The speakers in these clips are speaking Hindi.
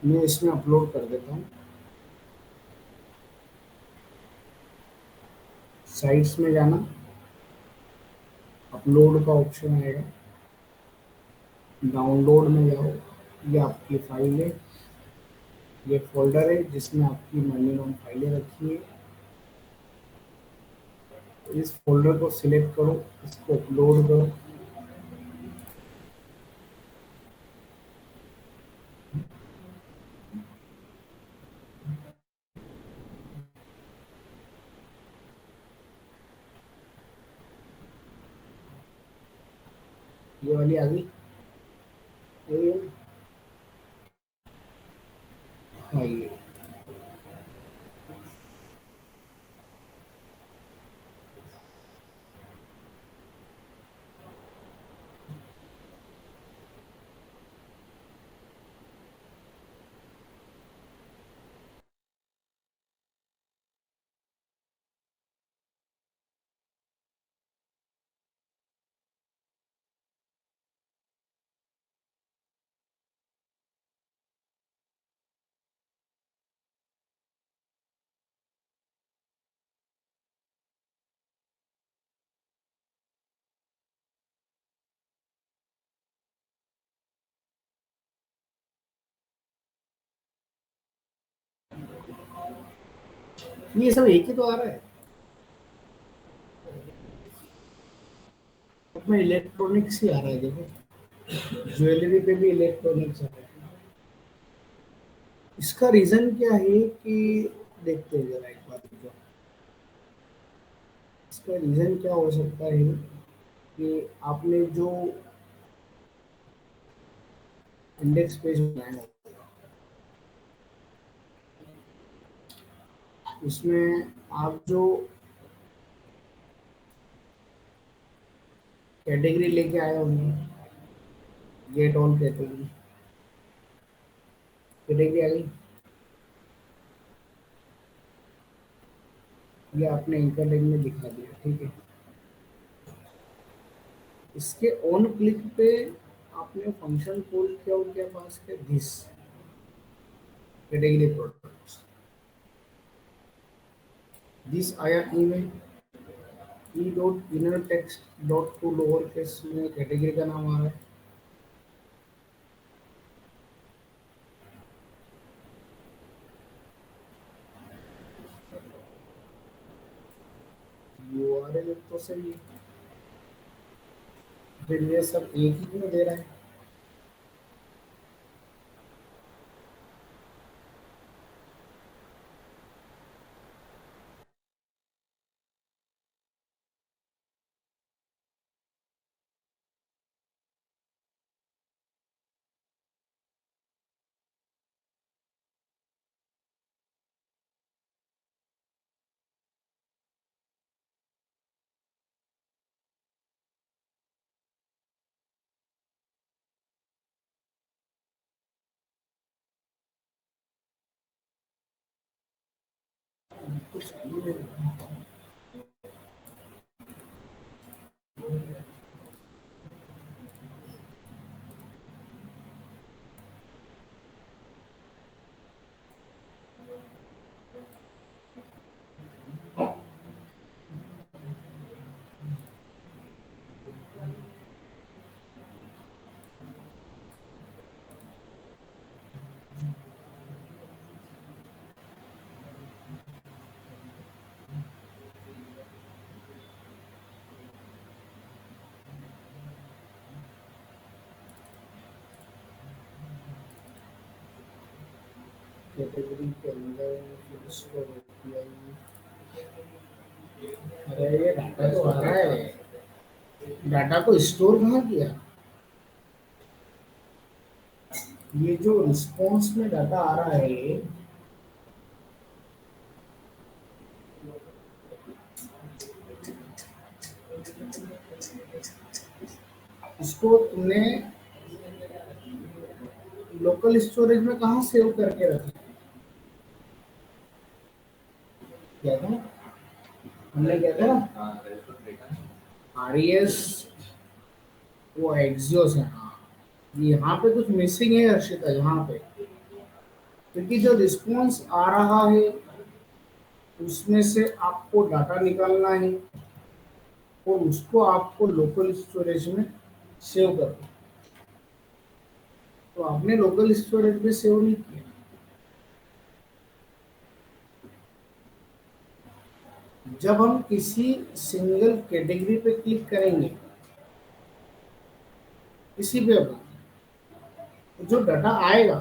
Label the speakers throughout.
Speaker 1: मैं इसमें अपलोड कर देता हूँ। साइट्स में जाना, अपलोड का ऑप्शन आएगा, डाउनलोड में जाओ, ये आपकी फाइल है, ये फोल्डर है जिसमें आपकी मिनिमम फाइलें रखी है। इस फोल्डर को सिलेक्ट करो, इसको अपलोड करो। ये वाली आ गई, ये हाँ ये। ये सब एक ही तो आ रहा है। अपना इलेक्ट्रॉनिक्स ही आ रहा है, देखो ज्वेलरी पे भी इलेक्ट्रॉनिक्स आ रहा है। इसका रीजन क्या है कि देखते हैं जरा एक बात को। इसका रीजन क्या हो सकता है कि आपने जो इंडेक्स पेज बनाया है, उसमें आप जो कैटेगरी लेके आए होंगे, गेट ऑल कैटेगरी, कैटेगरी आ गई, ये आपने एंकर टैग में दिखा दिया, ठीक है। इसके ऑन क्लिक पे आपने फंक्शन कॉल किया और क्या पास किया, दिस कैटेगरी प्रोडक्ट्स, दिस आया ई में, E dot inner text dot to lower case में कैटेगरी का नाम आ रहा है। यूआरएल तो सही है, फिर ये सब एक ही क्यों दे रहा है। कुछ कैटेगरी के अंदर फिर इसको API, अरे ये डाटा तो आ रहा है, डाटा को स्टोर कहाँ किया। ये जो रिस्पॉन्स में डाटा आ रहा है, इसको तुमने लोकल स्टोरेज में कहाँ सेव करके रखा, क्या था, हमने क्या था RES, वो एक्सियोस है हाँ। यहाँ पे कुछ मिसिंग है हर्षिता, यहाँ पे क्योंकि जो रिस्पॉन्स आ रहा है उसमें से आपको डाटा निकालना है और उसको आपको लोकल स्टोरेज में सेव करना है। तो आपने लोकल स्टोरेज में सेव नहीं किया। जब हम किसी सिंगल कैटेगरी पे क्लिक करेंगे किसी पे भी, तो जो डाटा आएगा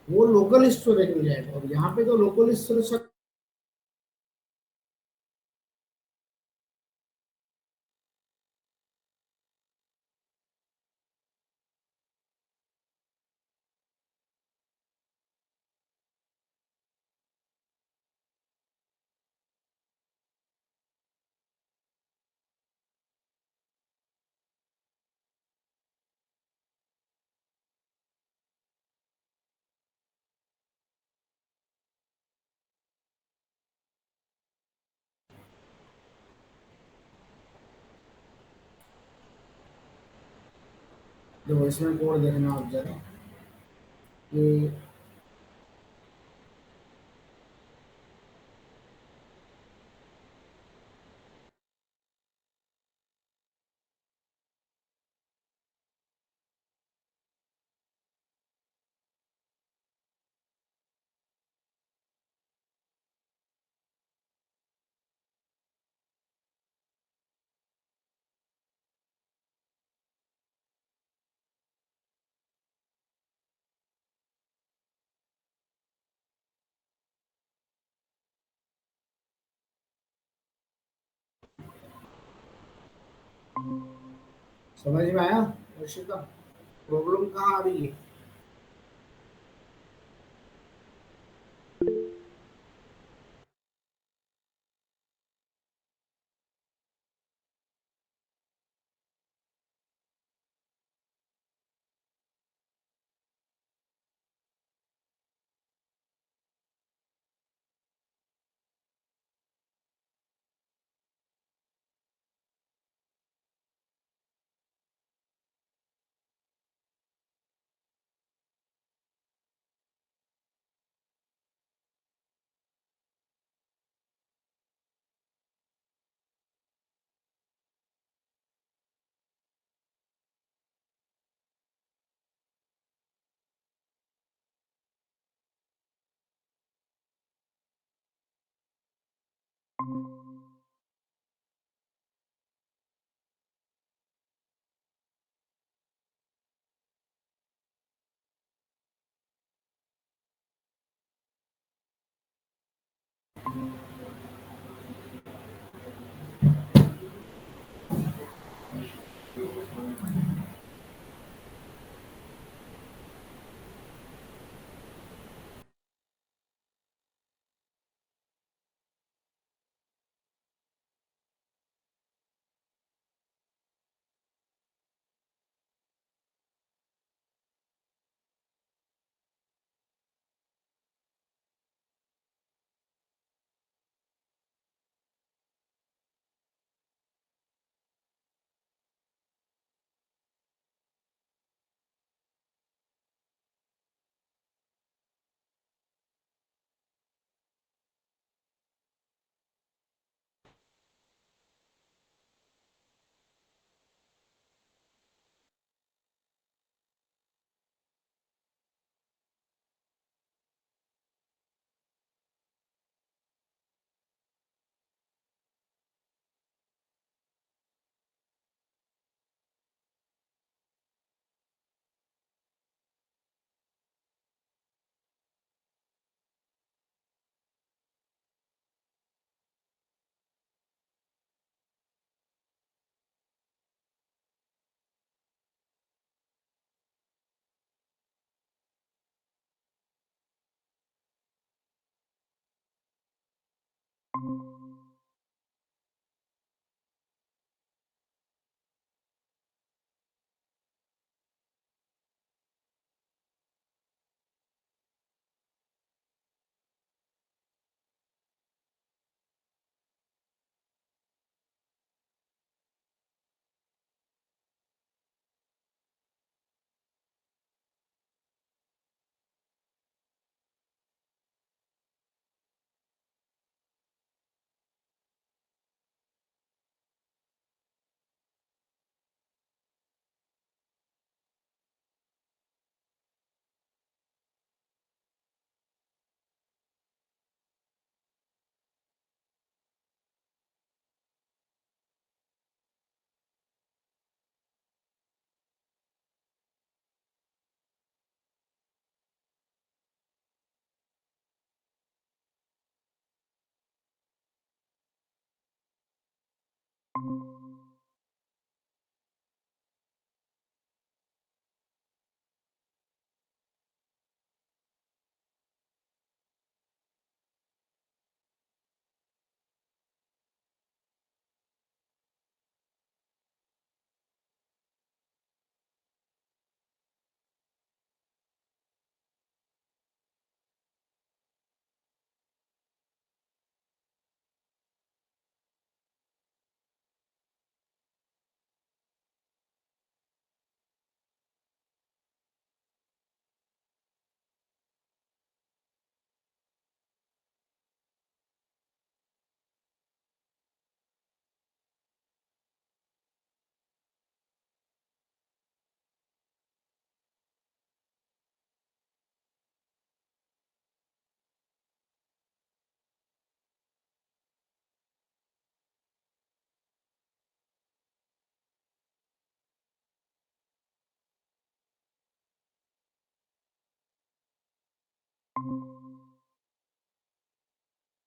Speaker 1: वो लोकल स्टोरेज में जाएगा और यहाँ पे तो लोकल स्टोरेज। देखो इसमें कोड देखना आप जरा कि समझ में आया वर्षिका, प्रॉब्लम कहाँ आ रही है।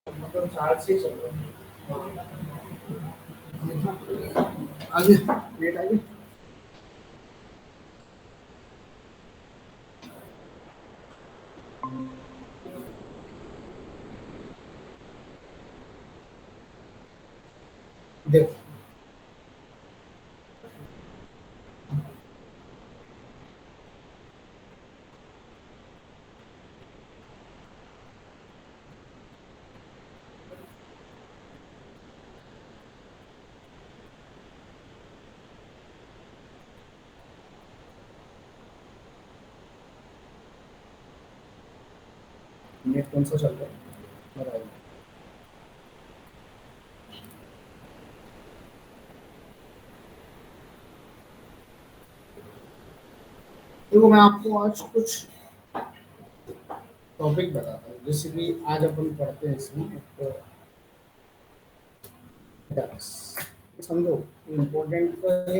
Speaker 1: मतलब चार्ज से चल रहा है। आगे लेट आगे। देखो, नेट कौन सा चल रहा है बताइए। देखो, मैं आपको आज कुछ टॉपिक बताता हूँ, जैसे कि आज अपन पढ़ते हैं इसमें एक डक्स। समझो, इम्पोर्टेंट तो है।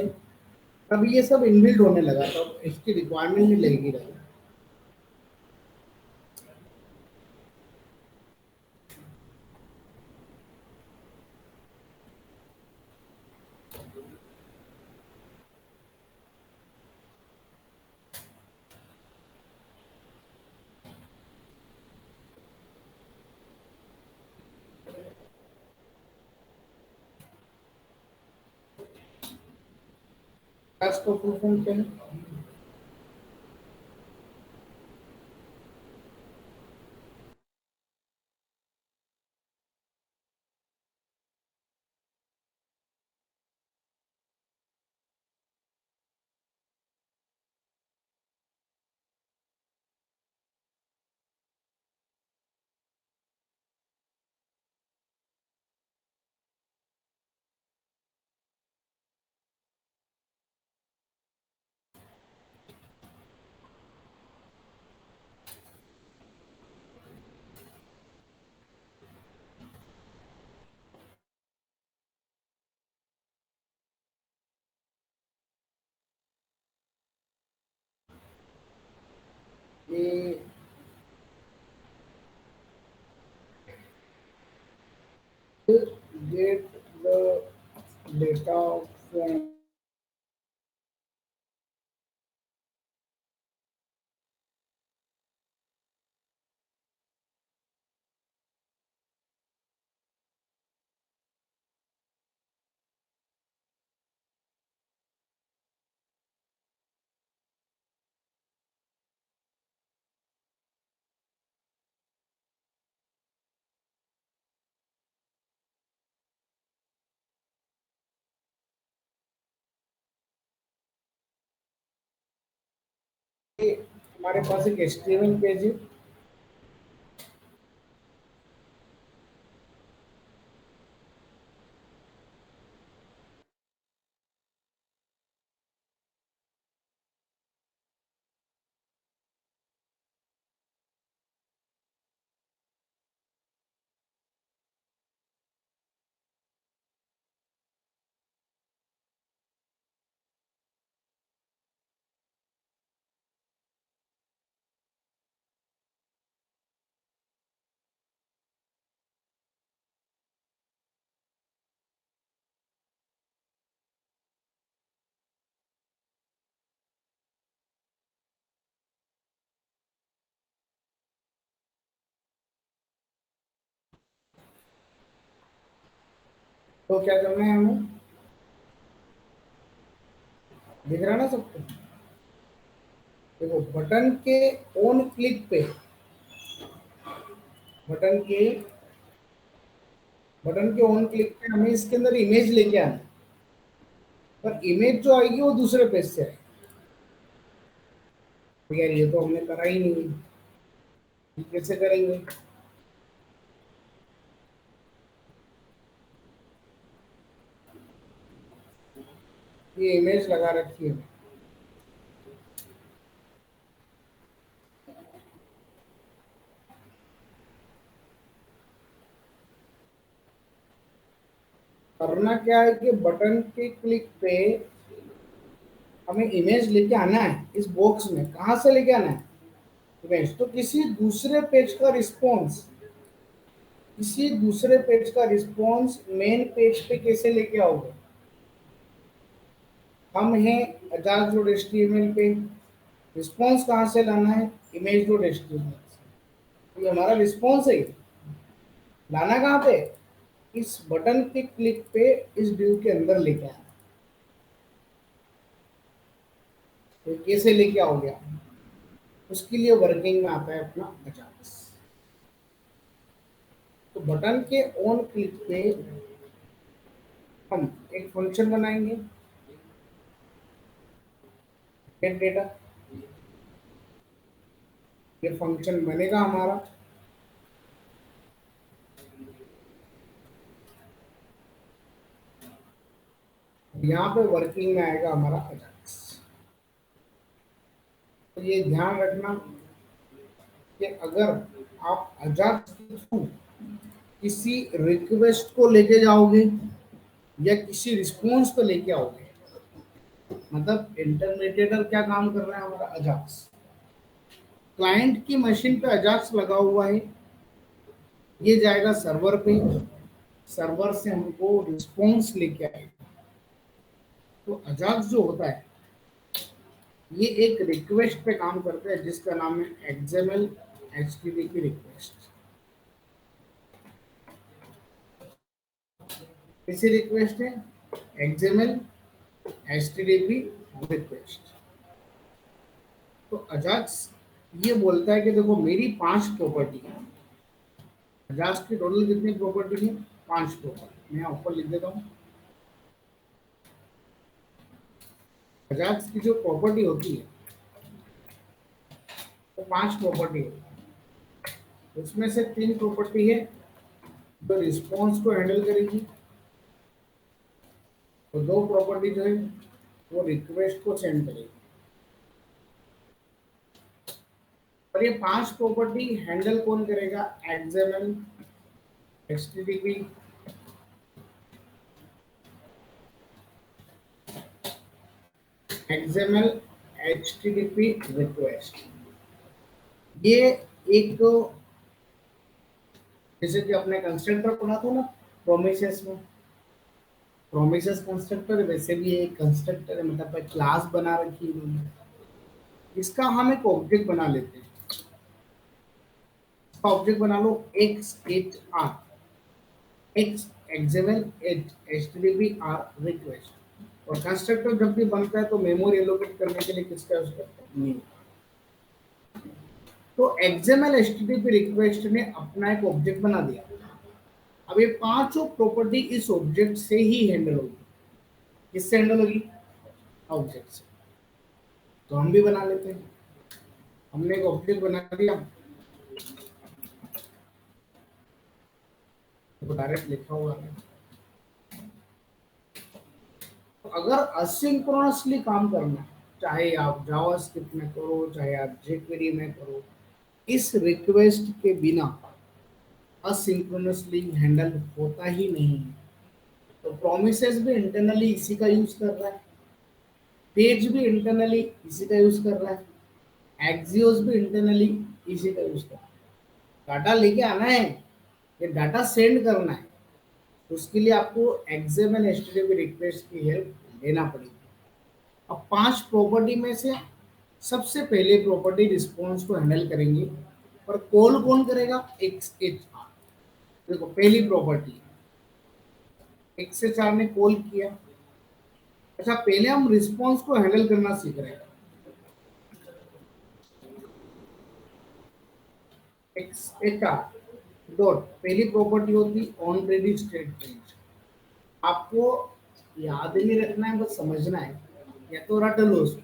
Speaker 1: अभी ये सब इनबिल्ट होने लगा, तो अब इसकी रिक्वायरमेंट नहीं लगेगी रही। डक्स का फुल फॉर्म क्या है? ये get the data from ये हमारे पास एक HTML पेज है। तो क्या करना है हमें, दिख रहा है ना सबको? देखो बटन के बटन के ऑन क्लिक पे हमें इसके अंदर इमेज लेके आना है, पर इमेज जो आएगी वो दूसरे पेज से आएगी। तो यार ये तो हमने करा ही नहीं, ये कैसे करेंगे? ये इमेज लगा रखी है, करना क्या है कि बटन के क्लिक पे हमें इमेज लेके आना है इस बॉक्स में। कहाँ से लेके आना है इमेज? तो किसी दूसरे पेज का रिस्पॉन्स मेन पेज पे कैसे लेके आओगे? हम हैं अजाज dot H T M L पे, रिस्पॉन्स कहाँ से लाना है? Image dot H T M L से। ये हमारा रिस्पॉन्स है, लाना कहाँ पे? इस बटन के क्लिक पे इस व्यू के अंदर लेके आना। तो कैसे लेके आओगे आप? उसके लिए वर्किंग में आता है अपना अजाज। तो बटन के ऑन क्लिक पे हम एक फंक्शन बनाएंगे, गेट डेटा। ये फंक्शन बनेगा हमारा, यहाँ पे वर्किंग में आएगा हमारा अजाक्स। तो ये ध्यान रखना कि अगर आप अजाक्स के थ्रू किसी रिक्वेस्ट को लेके जाओगे या किसी रिस्पॉन्स को लेके आओगे, मतलब इंटरमीडिएटर क्या काम कर रहा है हमारा अजाक्स, क्लाइंट की मशीन पे अजाक्स लगा हुआ है, ये जाएगा सर्वर पे, सर्वर से हमको रिस्पॉन्स लेके आएगा। तो अजाक्स जो होता है ये एक रिक्वेस्ट पे काम करता है जिसका नाम है एक्सएमएल एचटीटीपी रिक्वेस्ट। किसी रिक्वेस्ट है एक्सएमएल एचटीटीपी रिक्वेस्ट। तो अजाक्स ये बोलता है कि देखो मेरी 5 प्रॉपर्टी है। अजाक्स की टोटल कितनी प्रॉपर्टी है? 5 प्रॉपर्टी। मैं ऊपर लिख देता हूँ। अजाक्स की जो प्रॉपर्टी होती है वो 5 प्रॉपर्टी है। उसमें से 3 प्रॉपर्टी है जो रिस्पॉन्स को हैंडल करेगी, और 2 प्रॉपर्टी जो है वो रिक्वेस्ट को सेंड करेगी। और ये 5 प्रॉपर्टी हैंडल कौन करेगा? XML HTTP XML HTTP request. ये एक, जैसे कि अपने कंस्ट्रक्टर पढ़ा था ना प्रोमिसेस में, प्रोमिसेस कंस्ट्रक्टर, वैसे भी एक कंस्ट्रक्टर है, मतलब क्लास बना रखी है इन्होंने। इसका हम एक ऑब्जेक्ट बना लेते हैं। इसका ऑब्जेक्ट बना लो X H R, X XML HTTP R request. और कंस्ट्रक्टर जब भी बनता है तो मेमोरी एलोकेट करने के लिए किसका यूज करते हैं? न्यू। तो एक्सएमएल एचटीटीपी रिक्वेस्ट ने अपना एक ऑब्जेक्ट बना दिया। अब ये 5 प्रॉपर्टी इस ऑब्जेक्ट से ही हैंडल होगी। किससे हैंडल होगी? ऑब्जेक्ट से। तो हम भी बना लेते हैं। हमने एक ऑब्जेक्ट बना दिया, तो डायरेक्ट लिखा हुआ है। तो अगर असिंक्रोनसली काम करना है, चाहे आप जावास्क्रिप्ट में करो चाहे आप जेक्वेरी में करो, इस रिक्वेस्ट के बिना असिंक्रोनसली हैंडल होता ही नहीं है। तो प्रोमिसेस भी इंटरनली इसी का यूज कर रहा है, पेज भी इंटरनली इसी का यूज कर रहा है, एक्सियोस भी इंटरनली इसी का यूज कर रहा है। डाटा लेके आना है, ये डाटा सेंड करना है, तो उसके लिए आपको एक्सएमएल एचटीटीपी रिक्वेस्ट की हेल्प लेना पड़ेगी। अब 5 प्रॉपर्टी में से सबसे पहले प्रॉपर्टी रिस्पॉन्स को हैंडल करेंगे, पर कॉल कौन करेगा? X H are. देखो पहली प्रॉपर्टी 1 से 4 ने कॉल किया। अच्छा, पहले हम रिस्पॉन्स को हैंडल करना सीख रहे हैं। एक्स एटा डॉट, पहली प्रॉपर्टी होती ऑन रेडी स्टेट चेंज। आपको याद नहीं रखना है, बस समझना है, या तो रट लो उसको।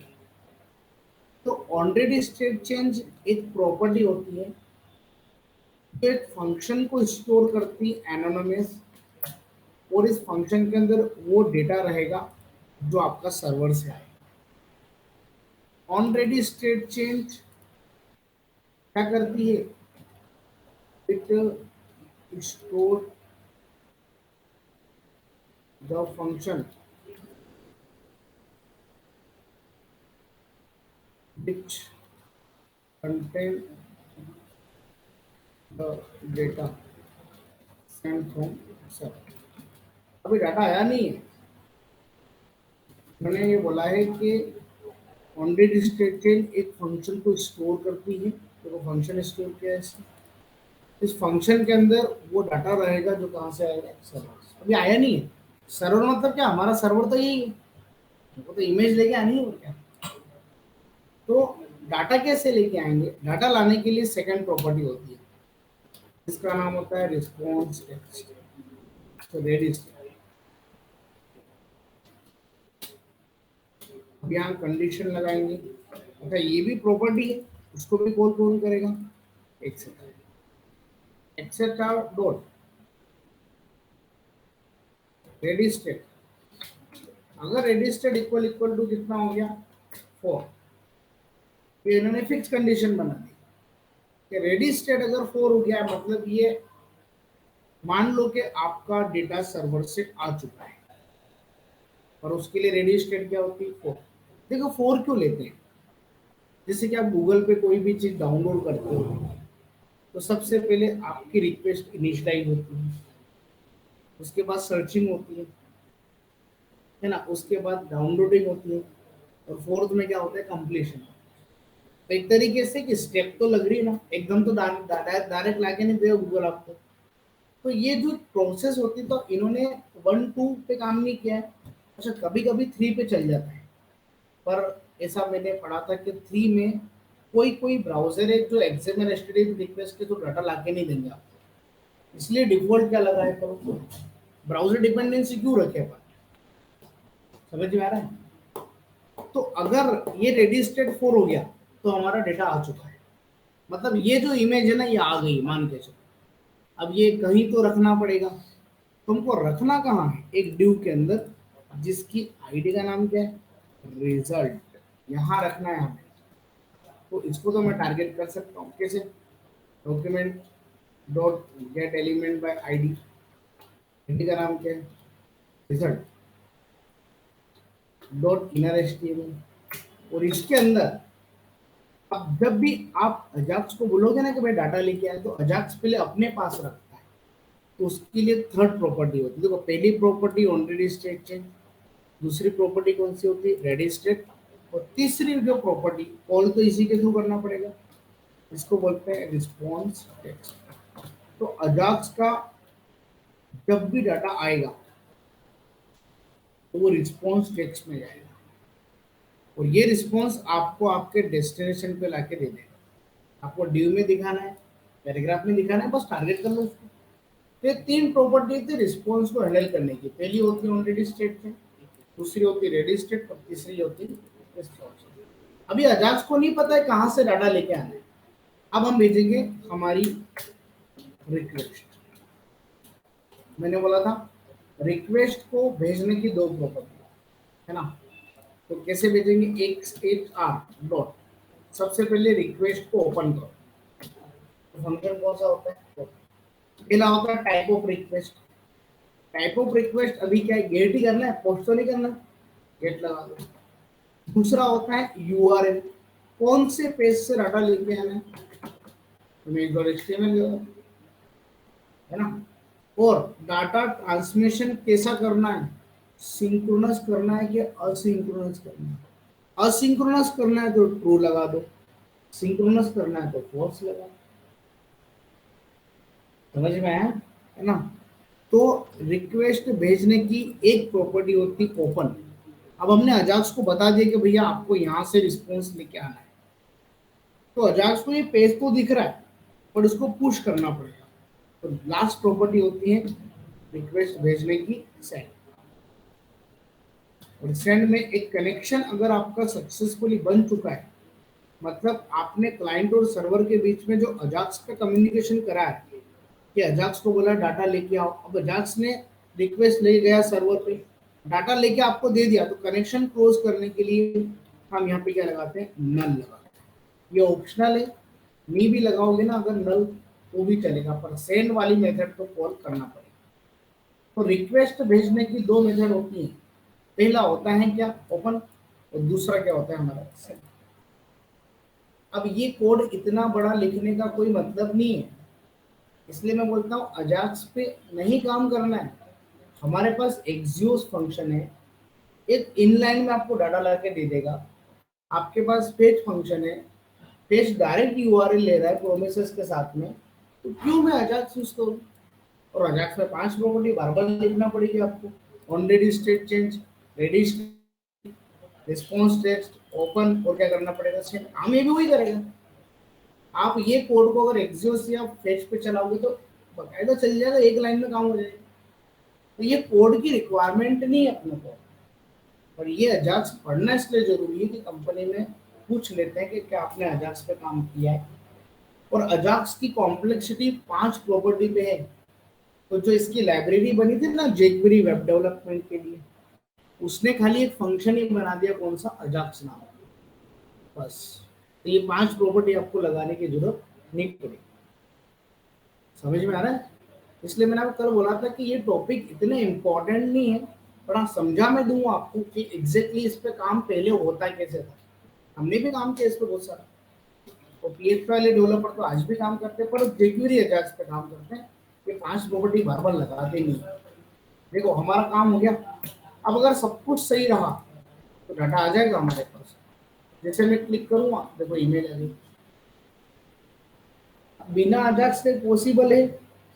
Speaker 1: तो ऑन रेडी स्टेट चेंज एक प्रॉपर्टी होती है जो एक फंक्शन को स्टोर करती है एनोनिमस, और इस फंक्शन के अंदर वो डेटा रहेगा जो आपका सर्वर से आएगा। ऑन रेडी स्टेट चेंज क्या करती है? It store the function which contain the data sent from server। अभी डाटा आया नहीं है, मैंने ये बोला है कि ऑनरेडी स्टेट चेंज एक फंक्शन को स्टोर करती है। तो वो फंक्शन स्टोर किया है इसने। इस फंक्शन के अंदर वो डाटा रहेगा जो कहाँ से आएगा? सर्वर से। अभी आया नहीं है। सर्वर मतलब क्या? हमारा सर्वर तो यही है, वो तो इमेज लेके आनी है और क्या। तो डाटा कैसे लेके आएंगे? डाटा लाने के लिए सेकंड प्रॉपर्टी होती है, इसका नाम होता है रिस्पॉन्स टेक्स्ट। तो रेडी स्टेट। अब यहाँ कंडीशन लगाएंगे। अच्छा, ये भी प्रॉपर्टी है, उसको भी कॉल कौन करेगा? Etcetera. Etcetera dot ready state. अगर ready state equal equal to कितना हो गया? 4। तो इन्होंने फिक्स कंडीशन बना दी कि रेडी स्टेट अगर 4 हो गया, मतलब ये मान लो कि आपका डेटा सर्वर से आ चुका है, और उसके लिए रेडी स्टेट क्या होती है? 4। देखो 4 क्यों लेते हैं? जैसे कि आप गूगल पे कोई भी चीज डाउनलोड करते हो, तो सबसे पहले आपकी रिक्वेस्ट इनिशियलाइज होती है, उसके बाद सर्चिंग होती है ना, उसके बाद डाउनलोडिंग होती है, और फोर्थ में क्या होता है? कंप्लीशन। तो एक तरीके से कि स्टेप तो लग रही है ना, एकदम तो डायरेक्ट लाके नहीं देगा गूगल आपको। तो ये जो प्रोसेस होती है, तो इन्होंने 1 2 पे काम नहीं किया है। अच्छा, कभी कभी 3 पे चल जाता है, पर ऐसा मैंने पढ़ा था कि 3 में कोई कोई ब्राउजर है जो एक्सएमएल एचटीटीपी रिक्वेस्ट के तो डाटा लाके नहीं देंगे आपको, इसलिए डिफॉल्ट क्या लगा है? करो ब्राउजर डिपेंडेंसी क्यों रखे अपन। समझ में आ रहा है? तो अगर ये रेडी स्टेट 4 हो गया, तो हमारा डेटा आ चुका है, मतलब ये जो इमेज है ना, ये आ गई मान के चलो। अब ये कहीं तो रखना पड़ेगा। तुमको रखना कहाँ है? एक ड्यू के अंदर, जिसकी आईडी का नाम क्या है? रिजल्ट। यहाँ रखना है हमें। तो इसको तो मैं टारगेट कर सकता हूँ कैसे? Document dot gate element by ID. ID का नाम क्या है? Result dot inner HTML. और इसके अंदर अब जब भी आप अजाक्स को बोलोगे ना कि भाई डाटा लेके आए, तो अजाक्स पहले अपने पास रखता है, तो उसके लिए थर्ड प्रॉपर्टी होती है। देखो, पहली प्रॉपर्टी ऑनरेडी स्टेट चेंज, दूसरी प्रॉपर्टी कौन सी होती है? रेडी स्टेट, और तीसरी जो प्रॉपर्टी, कॉल तो इसी के थ्रू करना पड़ेगा, इसको बोलते हैं रिस्पॉन्स टेक्स्ट। तो अजाक्स का जब भी डाटा आएगा, तो वो रिस्पॉन्स टेक्स्ट में जाएगा, और ये रिस्पॉन्स आपको आपके डेस्टिनेशन पे लाके दे देगा। आपको ड्यू में दिखाना है, पैराग्राफ में दिखाना है, बस टारगेट कर लो उसको। तो ये 3 प्रॉपर्टी थी रिस्पॉन्स को हैंडल करने की। पहली होती है ऑलरेडी स्टेट में, दूसरी होती है रेडी स्टेट, और तीसरी होती है रिस्पॉन्स। अभी अजाज को नहीं पता है कहाँ से डाटा लेके आना है। अब हम भेजेंगे हमारी रिक्वेस्ट। मैंने बोला था रिक्वेस्ट को भेजने की 2 प्रॉपर्टी है ना। तो कैसे भेजेंगे? एक आर डॉट, सबसे पहले रिक्वेस्ट को ओपन करो। तो फंक्शन कौन सा होता है? पहला होता है type of request. Type of request अभी क्या है? गेट ही करना है, पोस्ट तो नहीं करना, गेट लगा दो। दूसरा होता है यूआरएल, कौन से पेज से डाटा लेके आना है, तुम्हें एक बार एचटीएमएल है ना। और डाटा ट्रांसमिशन कैसा करना है? सिंक्रोनस करना है कि असिंक्रोनस करना है? असिंक्रोनस करना है तो ट्रू लगा दो, सिंक्रोनस करना है तो फॉल्स लगा दो। समझ में आया है ना। तो रिक्वेस्ट भेजने की एक प्रॉपर्टी होती है ओपन। अब हमने अजाक्स को बता दिया कि भैया आपको यहाँ से रिस्पॉन्स लेके आना है, तो अजाक्स को ये पेज तो दिख रहा है पर उसको पुश करना पड़ेगा। तो लास्ट प्रॉपर्टी होती है रिक्वेस्ट भेजने की सेंड। और सेंड में एक कनेक्शन अगर आपका सक्सेसफुली बन चुका है, मतलब आपने क्लाइंट और सर्वर के बीच में जो अजाक्स का कम्युनिकेशन करा है कि अजाक्स को बोला डाटा लेके आओ, अब अजाक्स ने रिक्वेस्ट ले गया सर्वर पे, डाटा लेके आपको दे दिया, तो कनेक्शन क्लोज करने के लिए हम यहाँ पे क्या लगाते हैं, नल लगाते हैं। ये ऑप्शनल है, नहीं भी लगाओगे ना अगर नल तो भी चलेगा, पर सेंड वाली मेथड को कॉल करना पड़ेगा। तो रिक्वेस्ट भेजने की दो मेथड होती हैं, पहला होता है क्या, ओपन, और दूसरा क्या होता है हमारा सेंड। अब ये कोड इतना बड़ा लिखने का कोई मतलब नहीं है, इसलिए मैं बोलता हूँ अजाक्स पे नहीं काम करना है। हमारे पास एक्सियोस फंक्शन है, एक इनलाइन में आपको डाटा ला के दे देगा। आपके पास फेच फंक्शन है, फेच डायरेक्ट यूआरएल ले रहा है प्रोमिसेस के साथ में, तो क्यों मैं अजाक्स यूज करूँ। और अजाक्स में 5 प्रॉपर्टी बार बार लिखना पड़ेगी आपको, on ready state change, ready response text, open, और क्या करना पड़ेगा, सेंड। काम ये भी वही करेगा। आप ये कोड को अगर एक्सियोस या फेच पे चलाओगे तो बकायदा चल जाएगा, एक लाइन में काम हो जाएगा। तो ये कोड की रिक्वायरमेंट नहीं है अपने को, और ये अजाक्स पढ़ना इसलिए जरूरी है कि कंपनी में पूछ लेते हैं कि क्या आपने अजाक्स पे काम किया है। और अजाक्स की कॉम्प्लेक्सिटी 5 प्रॉपर्टी पे है। तो जो इसकी लाइब्रेरी बनी थी ना जेक्वेरी वेब डेवलपमेंट के लिए, उसने खाली एक फंक्शन ही बना दिया, कौन सा, अजाक्स नाम, बस। तो ये 5 प्रॉपर्टी आपको लगाने की जरूरत नहीं पड़ेगी। समझ में आ रहा है। इसलिए मैंने आपको कल बोला था कि ये टॉपिक इतने इम्पोर्टेंट नहीं है, पर हाँ समझा मैं दूंगा आपको कि एग्जैक्टली इस पे काम पहले होता कैसे था। हमने भी काम किया इस पे बहुत सारा, और पीएचपी वाले डेवलपर तो आज भी काम करते हैं, पर जेक्वेरी अजाक्स पे काम करते हैं। ये 5 प्रॉपर्टी बार बार लगाते नहीं। देखो हमारा काम हो गया। अब अगर सब कुछ सही रहा तो डाटा आ जाएगा हमारे पास। जैसे मैं क्लिक करूंगा, देखो ईमेल आ गई। बिना अजाक्स के पॉसिबल है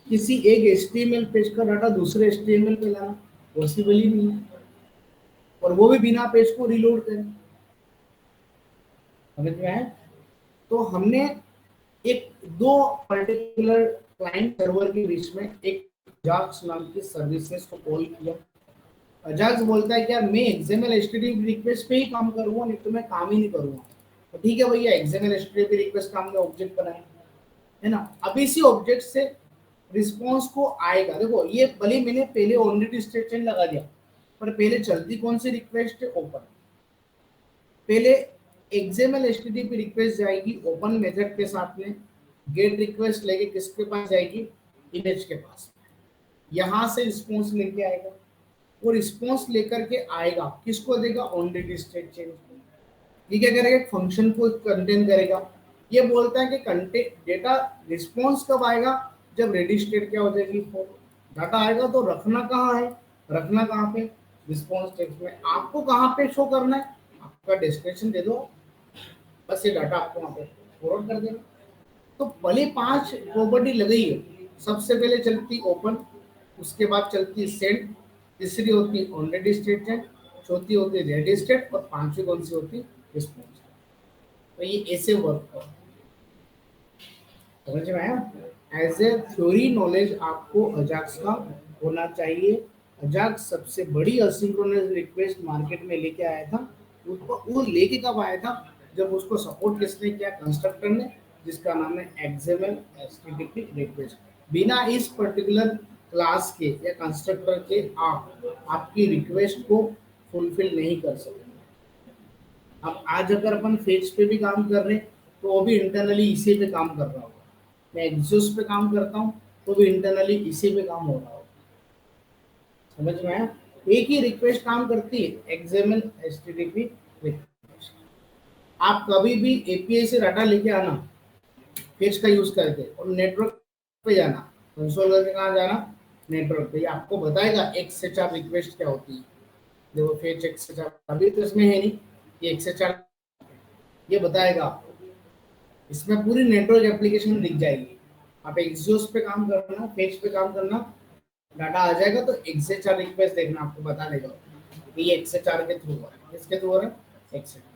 Speaker 1: किसी एक एचटीएमएल पेज का डाटा दूसरे एचटीएमएल पे लाना, पॉसिबल ही नहीं है, और वो भी बिना पेज को रीलोड करें। समझ में आया। तो हमने एक दो पर्टिकुलर क्लाइंट सर्वर के बीच में एक अजाक्स नाम की सर्विसेज को कॉल किया। अजाक्स बोलता है कि यार मैं एक्सएमएल एचटीटीपी रिक्वेस्ट पे ही काम करूंगा, नहीं तो मैं काम ही नहीं करूंगा। तो ठीक है भैया, एक्सएमएल एचटीटीपी रिक्वेस्ट का हमने ऑब्जेक्ट बनाया है ना। अब इसी ऑब्जेक्ट से रिस्पॉन्स को आएगा। देखो ये भले मैंने पहले ऑलरेडी स्टेटमेंट लगा दिया, पर पहले चलती कौन सी रिक्वेस्ट है, ओपन। पहले एक्सएमएल एचटीटीपी रिक्वेस्ट जाएगी ओपन मेथड के साथ में, गेट रिक्वेस्ट लेके किसके पास जाएगी, इमेज के पास। यहां से रिस्पॉन्स लेके आएगा, वो रिस्पॉन्स लेकर के आएगा, किसको देगा, ऑलरेडी स्टेट चेंज। ये क्या करेगा, फंक्शन को कंटेन करेगा। ये बोलता है कि कंटेंट डेटा रिस्पॉन्स कब आएगा, जब रेडी स्टेट क्या हो जाएगी, डाटा आएगा। तो रखना कहाँ है, रखना कहाँ पे, रिस्पॉन्स टेक्स्ट में। आपको कहाँ पे शो करना है, आपका डेस्टिनेशन दे दो, बस ये डाटा आपको वहाँ पे फॉरवर्ड कर देना। तो भले 5 प्रॉपर्टी लगी है, सबसे पहले चलती ओपन, उसके बाद चलती सेंड, तीसरी होती ऑलरेडी स्टेटमेंट, चौथी होती रेडी स्टेट, और पांचवी कौन सी होती, रिस्पॉन्स। तो ये ऐसे वर्क कर, समझ में आया। एज ए थ्योरी नॉलेज आपको अजाक्स का होना चाहिए। अजाक्स सबसे बड़ी असिंक्रोनस रिक्वेस्ट मार्केट में लेके आया था। उसको वो लेके कब आया था, जब उसको सपोर्ट किसने किया, कंस्ट्रक्टर ने, जिसका नाम है एक्सएमएल एचटीटीपी रिक्वेस्ट। बिना इस पर्टिकुलर क्लास के या कंस्ट्रक्टर के आप आपकी रिक्वेस्ट को फुलफिल नहीं कर सकते। अब आज अगर अपन फेज पे भी काम कर रहे हैं तो वो भी इंटरनली इसी पे काम कर रहा होगा। मैं एग्जॉस पे काम करता हूँ तो भी इंटरनली इसी पे काम हो रहा होगा। समझ में आया। एक ही रिक्वेस्ट काम करती है, एक्सएमएल एचटीटीपी रिक्वेस्ट। आप कभी भी एपीआई से डाटा लेके आना फेज का यूज करके, और नेटवर्क पे जाना, कंसोल करके कहाँ जाना, नेटवर्क पे। आपको बताएगा एक्सएचआर रिक्वेस्ट क्या होती है। देखो फेच एक्सएचआर अभी तो इसमें है नहीं, ये एक्सएचआर ये बताएगा आपको। इसमें पूरी नेटवर्क एप्लीकेशन दिख जाएगी। आप एक्सियोस पे काम करना, फेच पे काम करना, डाटा आ जाएगा तो एक्सेचार रिक्वेस्ट देखना, आपको बता देगा कि ये एक्सेचार के थ्रू हो रहा है। किसके थ्रू हो रहा है? एक्सेचार।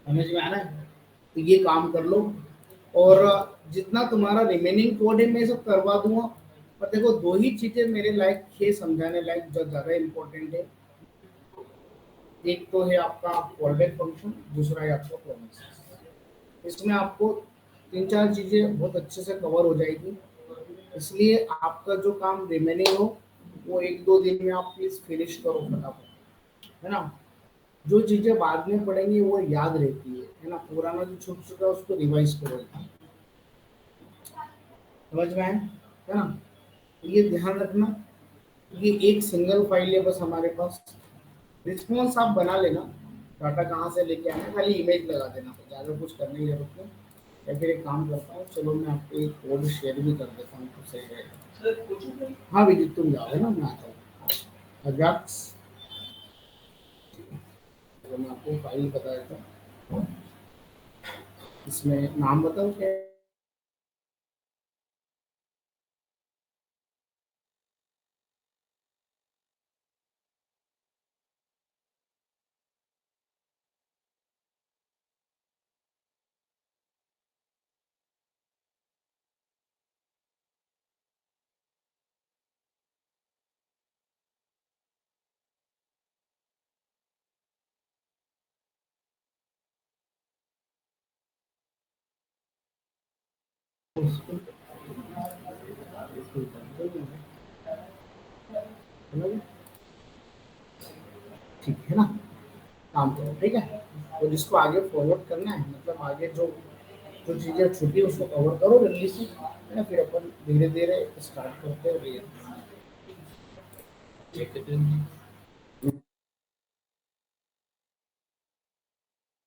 Speaker 1: समझ में आ रहा है? तो ये काम कर लो, और जितना तुम्हारा रिमेनिंग कोड है मैं सब करवा दूंगा। पर देखो, दो ही चीजें मेरे लायक है, समझाने लायक, जो ज्यादा इम्पोर्टेंट है। एक तो है आपका कॉलबैक फंक्शन, दूसरा है आपका प्रोमिस। इसमें आपको तीन चार चीजें बहुत अच्छे से कवर हो जाएगी। इसलिए आपका जो काम रिमेनिंग हो वो एक दो दिन में आप प्लीज फिनिश करो फटाफट, है ना। जो चीजें बाद में पढ़ेंगी वो याद रहती है ना। पुराना जो छूट चुका है उसको रिवाइज करो। समझ में आए, है ना। ये ध्यान रखना, ये एक सिंगल फाइल है बस हमारे पास। रिस्पॉन्स आप बना लेना, डाटा कहाँ से लेके आना है, खाली इमेज लगा देना, ज़्यादा कुछ करने की जरूरत नहीं। या फिर एक काम करता हूँ, चलो मैं आपको एक कोड शेयर भी कर देता हूँ तो सही रहेगा। हाँ विजिट, तुम जाओगे ना, मैं आता हूँ। अजाक्स, चलो मैं आपको फाइल बता देता हूँ। इसमें नाम बताओ क्या है? ठीक है ना, काम करो, ठीक है। और जिसको आगे फॉरवर्ड करना है, मतलब आगे जो जो चीज़ें छूटी उसको कवर करो जल्दी से, है ना। फिर अपन धीरे धीरे स्टार्ट करते रहिए।